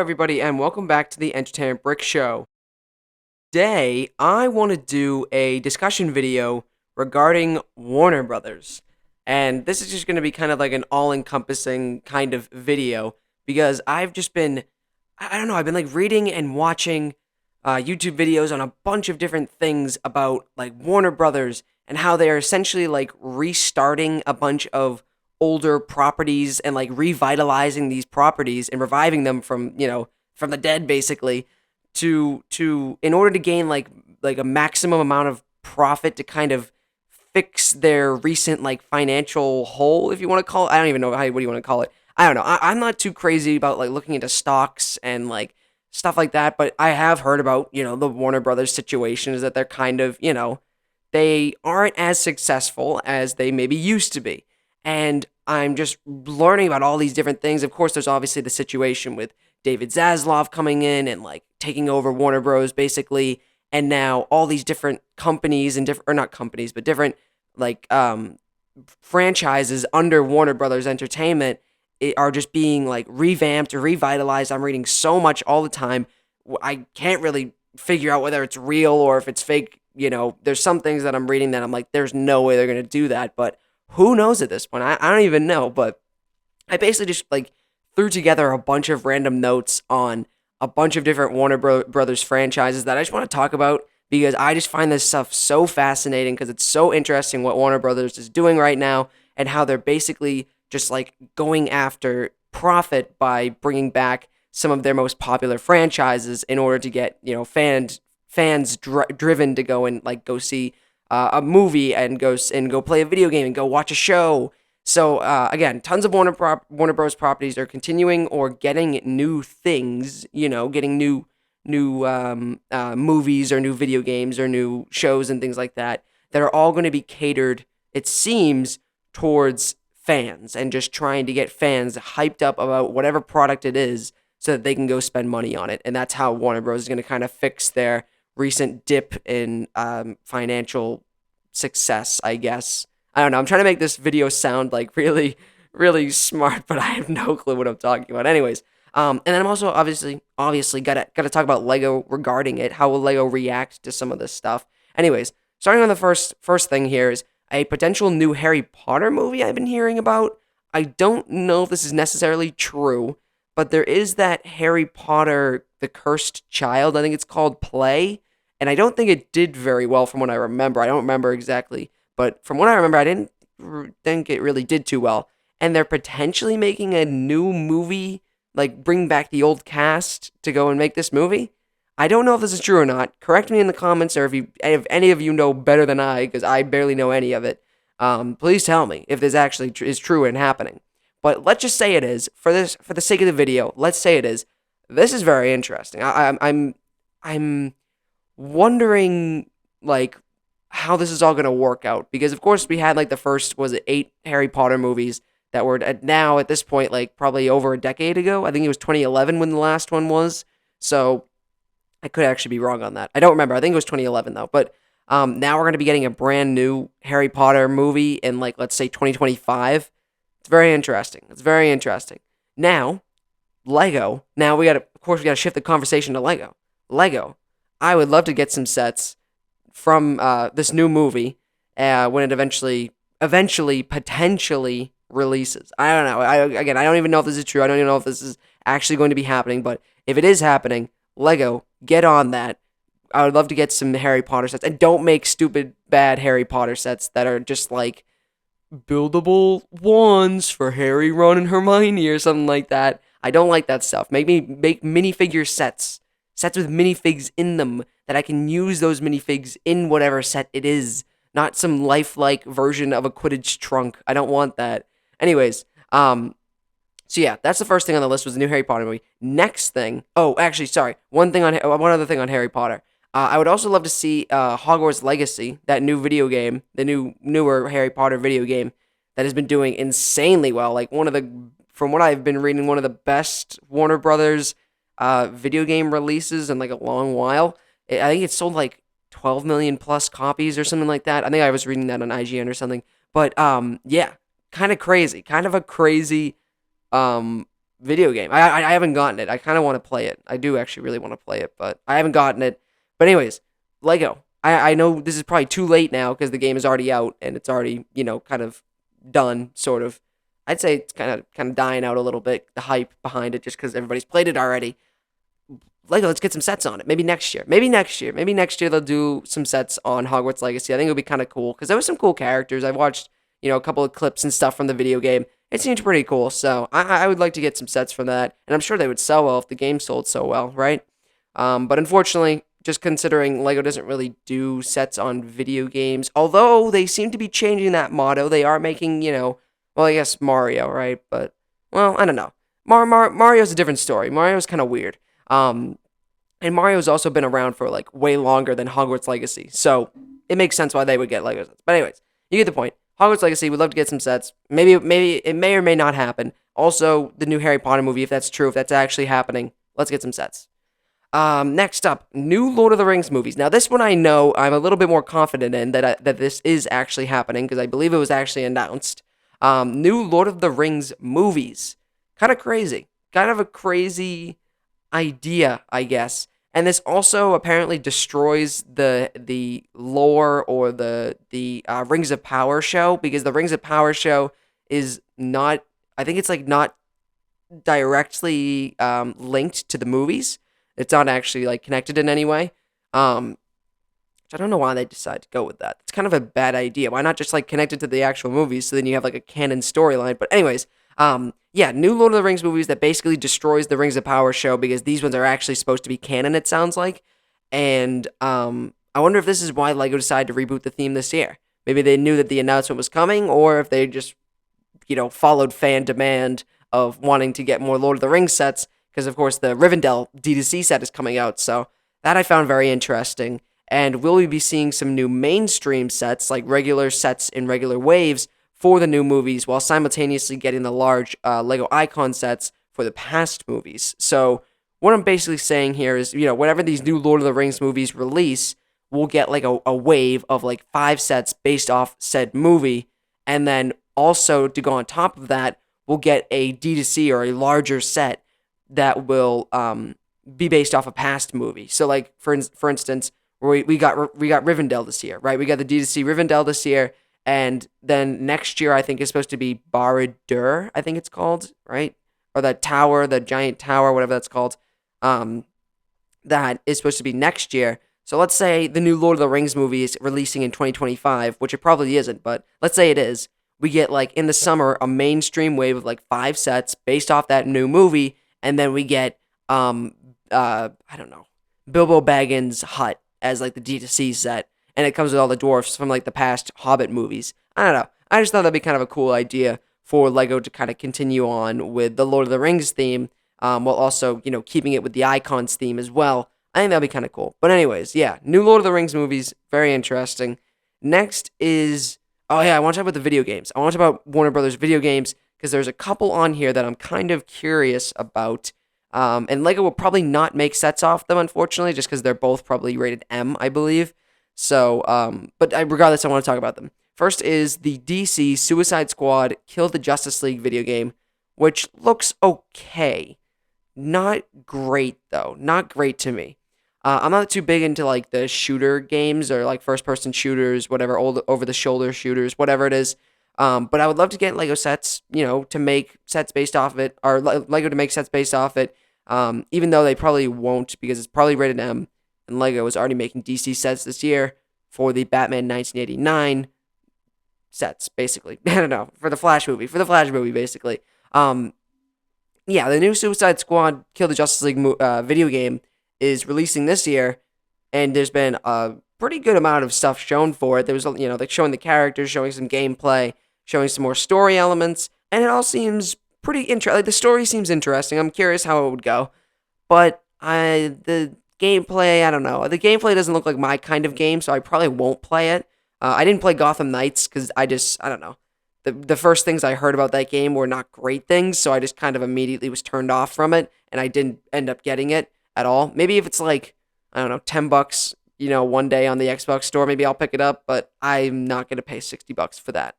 Everybody, and welcome back to the Entertainment Brick Show. Today, I want to do a discussion video regarding Warner Brothers. And this is just going to be kind of like an all-encompassing kind of video because I've just been, I don't know, I've been like reading and watching YouTube videos on a bunch of different things about like Warner Brothers and how they are essentially like restarting a bunch of older properties and like revitalizing these properties and reviving them from, from the dead basically to in order to gain like a maximum amount of profit to kind of fix their recent like financial hole, if you want to call it. I don't even know what do you want to call it. I don't know. I'm not too crazy about like looking into stocks and like stuff like that, but I have heard about, the Warner Brothers situation is that they're kind of, they aren't as successful as they maybe used to be. And I'm just learning about all these different things. Of course, there's obviously the situation with David Zaslav coming in and like taking over Warner Bros. Basically, and now all these different companies and different, or not companies, but different like franchises under Warner Brothers Entertainment are just being like revamped or revitalized. I'm reading so much all the time. I can't really figure out whether it's real or if it's fake. There's some things that I'm reading that I'm like, there's no way they're gonna do that, but who knows at this point? I don't even know, but I basically just like threw together a bunch of random notes on a bunch of different Warner Brothers franchises that I just want to talk about because I just find this stuff so fascinating because it's so interesting what Warner Brothers is doing right now and how they're basically just like going after profit by bringing back some of their most popular franchises in order to get, fans driven to go and like go see a movie and go play a video game and go watch a show. So again, tons of Warner Bros. Properties are continuing or getting new things. Getting new movies or new video games or new shows and things like that that are all going to be catered, it seems, towards fans and just trying to get fans hyped up about whatever product it is so that they can go spend money on it. And that's how Warner Bros. Is going to kind of fix their recent dip in financial success, I guess. I don't know. I'm trying to make this video sound like really, really smart, but I have no clue what I'm talking about. Anyways, and then I'm also obviously gotta talk about Lego regarding it. How will Lego react to some of this stuff? Anyways, starting on the first thing here is a potential new Harry Potter movie I've been hearing about. I don't know if this is necessarily true, but there is that Harry Potter, the Cursed Child, I think it's called, play, and I don't think it did very well from what I remember. I don't remember exactly, but from what I remember, I didn't think it really did too well. And they're potentially making a new movie, like bring back the old cast to go and make this movie. I don't know if this is true or not. Correct me in the comments, or if any of you know better than I, because I barely know any of it. Please tell me if this actually is true and happening. But let's just say it is for the sake of the video. Let's say it is. This is very interesting. I'm wondering like how this is all going to work out because of course we had like the first 8 Harry Potter movies that were now at this point like probably over a decade ago. I think it was 2011 when the last one was. So I could actually be wrong on that. I don't remember. I think it was 2011 though. But now we're going to be getting a brand new Harry Potter movie in like let's say 2025. It's very interesting. It's very interesting. Now, Lego. Now we gotta shift the conversation to Lego. Lego. I would love to get some sets from this new movie when it eventually, potentially releases. I don't know. I don't even know if this is true. I don't even know if this is actually going to be happening. But if it is happening, Lego, get on that. I would love to get some Harry Potter sets. And don't make stupid, bad Harry Potter sets that are just like buildable wands for Harry, Ron, and Hermione or something like that. I don't like that stuff. Make minifigure sets with minifigs in them that I can use those minifigs in whatever set it is, not some lifelike version of a Quidditch trunk. I don't want that. Anyways, so yeah, that's the first thing on the list was the new Harry Potter movie. Next thing, oh, actually, sorry, one other thing on Harry Potter. I would also love to see Hogwarts Legacy, that new video game, the newer Harry Potter video game that has been doing insanely well. Like from what I've been reading, one of the best Warner Brothers video game releases in like a long while. I think it sold like 12 million plus copies or something like that. I think I was reading that on IGN or something. But yeah, kind of crazy, kind of a crazy video game. I haven't gotten it. I kind of want to play it. I do actually really want to play it, but I haven't gotten it. But anyways, Lego. I know this is probably too late now because the game is already out and it's already, kind of done, sort of. I'd say it's kind of dying out a little bit, the hype behind it, just because everybody's played it already. Lego, let's get some sets on it. Maybe next year. Maybe next year. Maybe next year they'll do some sets on Hogwarts Legacy. I think it'll be kind of cool because there was some cool characters. I've watched, a couple of clips and stuff from the video game. It seems pretty cool. So I would like to get some sets from that. And I'm sure they would sell well if the game sold so well, right? But unfortunately, just considering Lego doesn't really do sets on video games, although they seem to be changing that motto. They are making, well, I guess Mario, right? But, well, I don't know. Mario's a different story. Mario's kind of weird. And Mario's also been around for like way longer than Hogwarts Legacy, so it makes sense why they would get Lego sets. But anyways, you get the point. Hogwarts Legacy, we'd love to get some sets. Maybe it may or may not happen. Also, the new Harry Potter movie, if that's true, if that's actually happening, let's get some sets. Next up, new Lord of the Rings movies. Now, this one I know I'm a little bit more confident in that this is actually happening because I believe it was actually announced. New Lord of the Rings movies. Kind of crazy. Kind of a crazy idea, I guess. And this also apparently destroys the lore or the Rings of Power show, because the Rings of Power show is not, I think it's like not directly linked to the movies. It's not actually like connected in any way. I don't know why they decided to go with that. It's kind of a bad idea. Why not just like connect it to the actual movies so then you have like a canon storyline? But anyways, yeah, new Lord of the Rings movies that basically destroys the Rings of Power show, because these ones are actually supposed to be canon, it sounds like. And I wonder if this is why LEGO decided to reboot the theme this year. Maybe they knew that the announcement was coming, or if they just, followed fan demand of wanting to get more Lord of the Rings sets, because of course the Rivendell D2C set is coming out. So that I found very interesting. And will we be seeing some new mainstream sets, like regular sets in regular waves, for the new movies, while simultaneously getting the large Lego icon sets for the past movies? So what I'm basically saying here is, whenever these new Lord of the Rings movies release, we'll get like a wave of like 5 sets based off said movie. And then also to go on top of that, we'll get a D2C or a larger set that will be based off a past movie. So like, for instance, we got Rivendell this year, right? We got the D2C Rivendell this year. And then next year, I think, is supposed to be Barad-dûr, I think it's called, right? Or that tower, the giant tower, whatever that's called. That is supposed to be next year. So let's say the new Lord of the Rings movie is releasing in 2025, which it probably isn't, but let's say it is. We get, like, in the summer, a mainstream wave of, like, 5 sets based off that new movie, and then we get, I don't know, Bilbo Baggins' hut as, like, the D2C set. And it comes with all the dwarfs from, like, the past Hobbit movies. I don't know. I just thought that'd be kind of a cool idea for LEGO to kind of continue on with the Lord of the Rings theme, while also, keeping it with the Icons theme as well. I think that'd be kind of cool. But anyways, yeah, new Lord of the Rings movies, very interesting. Next is, oh yeah, I want to talk about the video games. I want to talk about Warner Brothers video games, because there's a couple on here that I'm kind of curious about. And LEGO will probably not make sets off them, unfortunately, just because they're both probably rated M, I believe. So, but regardless, I want to talk about them. First is the DC Suicide Squad Kill the Justice League video game, which looks okay. Not great, though. Not great to me. I'm not too big into, like, the shooter games or, like, first-person shooters, whatever, over-the-shoulder shooters, whatever it is. But I would love to get LEGO sets, to make sets based off of it, or LEGO to make sets based off it, even though they probably won't, because it's probably rated M. And LEGO is already making DC sets this year for the Batman 1989 sets, basically. I don't know, for the Flash movie, basically. Yeah, the new Suicide Squad Kill the Justice League video game is releasing this year, and there's been a pretty good amount of stuff shown for it. There was, like showing the characters, showing some gameplay, showing some more story elements, and it all seems pretty interesting. Like, the story seems interesting. I'm curious how it would go, but the gameplay, I don't know. The gameplay doesn't look like my kind of game, so I probably won't play it. I didn't play Gotham Knights because I don't know. The first things I heard about that game were not great things, so I just kind of immediately was turned off from it, and I didn't end up getting it at all. Maybe if it's like, I don't know, $10, one day on the Xbox store, maybe I'll pick it up, but I'm not going to pay $60 for that.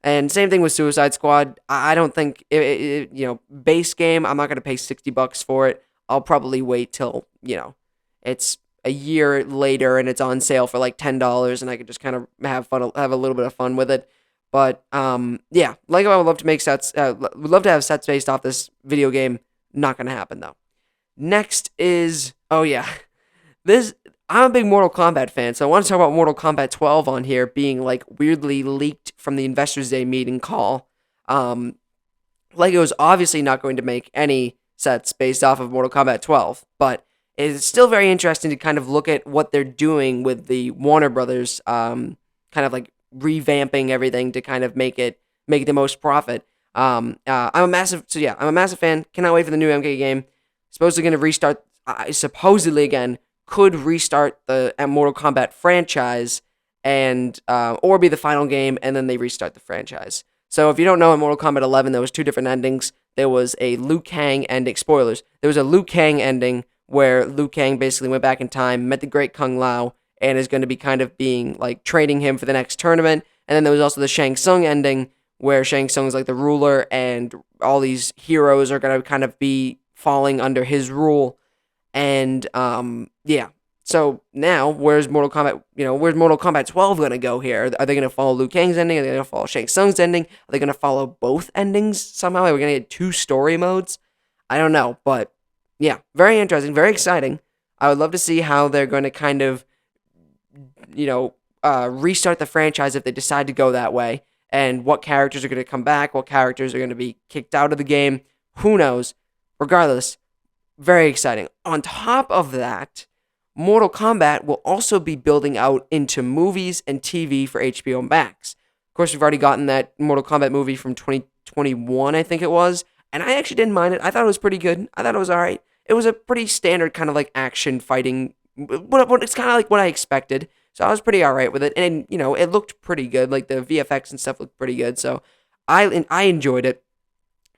And same thing with Suicide Squad. I don't think base game. I'm not gonna pay $60 for it. I'll probably wait till it's a year later and it's on sale for like $10, and I could just kind of have fun, have a little bit of fun with it. But yeah, Lego, I would love to make sets. Would love to have sets based off this video game. Not gonna happen though. Next is, oh yeah, this. I'm a big Mortal Kombat fan, so I want to talk about Mortal Kombat 12 on here being like weirdly leaked from the Investors Day meeting call. Lego is obviously not going to make any sets based off of Mortal Kombat 12, but it's still very interesting to kind of look at what they're doing with the Warner Brothers, kind of like revamping everything to kind of make the most profit. I'm a massive fan. Cannot wait for the new MK game. Supposedly going to restart. Supposedly again could restart the Mortal Kombat franchise and or be the final game, and then they restart the franchise. So if you don't know, in Mortal Kombat 11, there was two different endings. There was a Liu Kang ending. Spoilers. There was a Liu Kang ending where Liu Kang basically went back in time, met the great Kung Lao, and is going to be kind of being like training him for the next tournament. And then there was also the Shang Tsung ending where Shang Tsung is like the ruler, and all these heroes are going to kind of be falling under his rule. And yeah. So now, where's Mortal Kombat 12 gonna go here? Are they gonna follow Liu Kang's ending? Are they gonna follow Shang Tsung's ending? Are they gonna follow both endings somehow? Are we gonna get two story modes? I don't know, but yeah, very interesting, very exciting. I would love to see how they're going to kind of, restart the franchise if they decide to go that way, and what characters are going to come back, what characters are going to be kicked out of the game. Who knows? Regardless, very exciting. On top of that, Mortal Kombat will also be building out into movies and TV for HBO Max. Of course, we've already gotten that Mortal Kombat movie from 2021, I think it was, and I actually didn't mind it. I thought it was pretty good. I thought it was all right. It was a pretty standard kind of like action fighting. It's kind of like what I expected. So I was pretty all right with it, and it looked pretty good. Like the VFX and stuff looked pretty good. So I enjoyed it.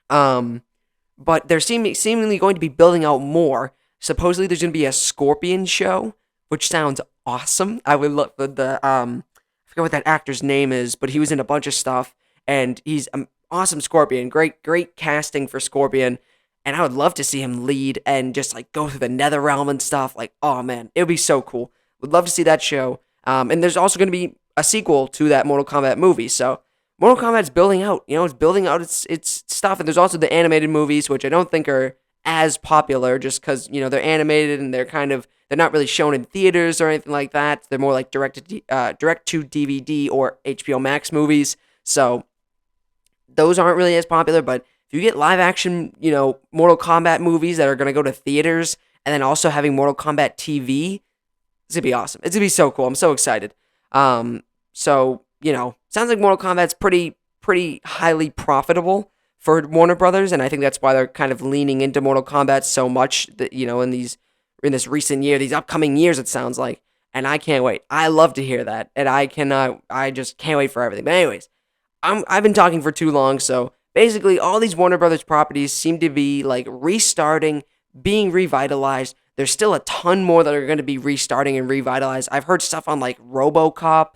But they're seemingly going to be building out more. Supposedly there's going to be a Scorpion show, which sounds awesome. I would love I forget what that actor's name is, but he was in a bunch of stuff, and he's an awesome Scorpion. Great casting for Scorpion, and I would love to see him lead and just like go through the Nether Realm and stuff. Like, oh man, it would be so cool. Would love to see that show. And there's also going to be a sequel to that Mortal Kombat movie. So Mortal Kombat's building out. It's building out its stuff, and there's also the animated movies, which I don't think are as popular, just because they're animated and they're not really shown in theaters or anything like that. They're more like direct to DVD or HBO Max movies. So those aren't really as popular. But if you get live action, Mortal Kombat movies that are going to go to theaters, and then also having Mortal Kombat TV, it's gonna be awesome. It's gonna be so cool. I'm so excited. So sounds like Mortal Kombat's pretty highly profitable for Warner Brothers, and I think that's why they're kind of leaning into Mortal Kombat so much that in this recent year, these upcoming years, it sounds like. And I can't wait. I love to hear that, and I just can't wait for everything. But anyways, I've been talking for too long, so basically all these Warner Brothers properties seem to be like restarting, being revitalized. There's still a ton more that are going to be restarting and revitalized. I've heard stuff on like RoboCop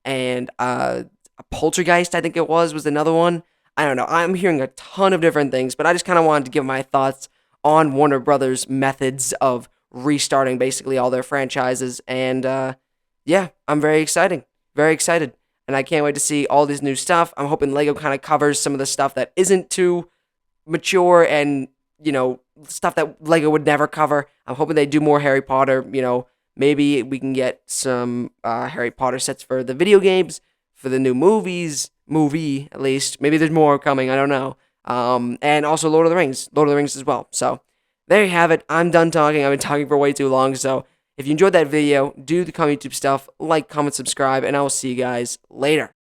and a Poltergeist, I think it was another one. I don't know. I'm hearing a ton of different things, but I just kind of wanted to give my thoughts on Warner Brothers' methods of restarting basically all their franchises. And yeah, I'm very excited. And I can't wait to see all this new stuff. I'm hoping Lego kind of covers some of the stuff that isn't too mature and, stuff that Lego would never cover. I'm hoping they do more Harry Potter. Maybe we can get some Harry Potter sets for the video games, for the new movie at least. Maybe there's more coming, I don't know. And also Lord of the Rings as well. So there you have it. I'm done talking. I've been talking for way too long. So if you enjoyed that video, do the YouTube stuff, like, comment, subscribe, and I will see you guys later.